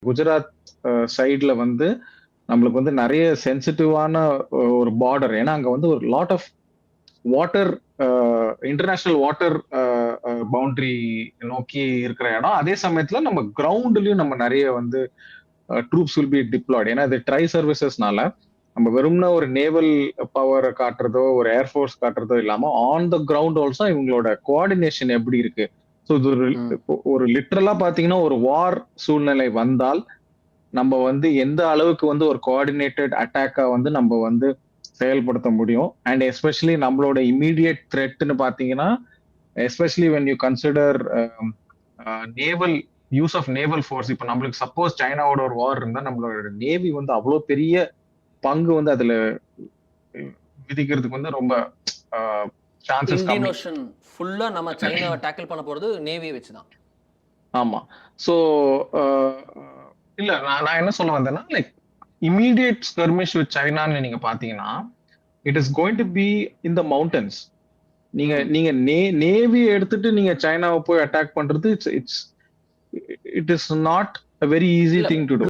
குஜராத் சைட்ல வந்து நம்மளுக்கு வந்து நிறைய சென்சிட்டிவான ஒரு பார்டர். ஏன்னா அங்க வந்து ஒரு lot of water, international water boundary நோக்கி இருக்கிற இடம். அதே சமயத்துல நம்ம கிரவுண்ட்லயும் நம்ம நிறைய வந்து ட்ரூப்ஸ் வில் பி டிப்ளாய்ட். ஏன்னா இது ட்ரை சர்வீசஸ்னால நம்ம வெறும்னா ஒரு நேவல் பவர் காட்டுறதோ ஒரு ஏர்ஃபோர்ஸ் காட்டுறதோ இல்லாம ஆன் த கிரவுண்ட் ஆல்சோ இவங்களோட கோஆர்டினேஷன் எப்படி இருக்கு. ஸோ இது ஒரு லிட்டரலா பாத்தீங்கன்னா ஒரு வார் சூழ்நிலை வந்தால் நம்ம வந்து எந்த அளவுக்கு வந்து ஒரு கோஆர்டினேட்டட் அட்டாக்கா வந்து நம்ம வந்து செயல்படுத்த முடியும். அண்ட் எஸ்பெஷலி நம்மளோட இமீடியட் த்ரெட்னு பாத்தீங்கன்னா, especially when you consider naval use of naval force. இப்ப நம்மளுக்கு சப்போஸ் சைனாவோட ஒரு வார் இருந்தா நம்மளோட நேவி வந்து அவ்வளவு பெரிய பங்கு வந்து அதுல விதிக்கிறதுக்கு வந்து ரொம்ப சான்சஸ் இந்தியன் கம்மி. ஓஷன் ஃபுல்லா நம்ம சைனாவை டேக்கிள் பண்ண போறது நேவியை வச்சுதான். ஆமா. சோ இல்ல நான் என்ன சொல்ல வந்தேன்னா, லைக் இமீடியட் skirmish வித் சைனான்னு நீங்க பாத்தீங்கன்னா, it is going to be in the mountains. நீங்க நீங்க நேவி எடுத்துட்டு நீங்க சைனாவை போய் அட்டாக் பண்றது it is not a very easy thing to do.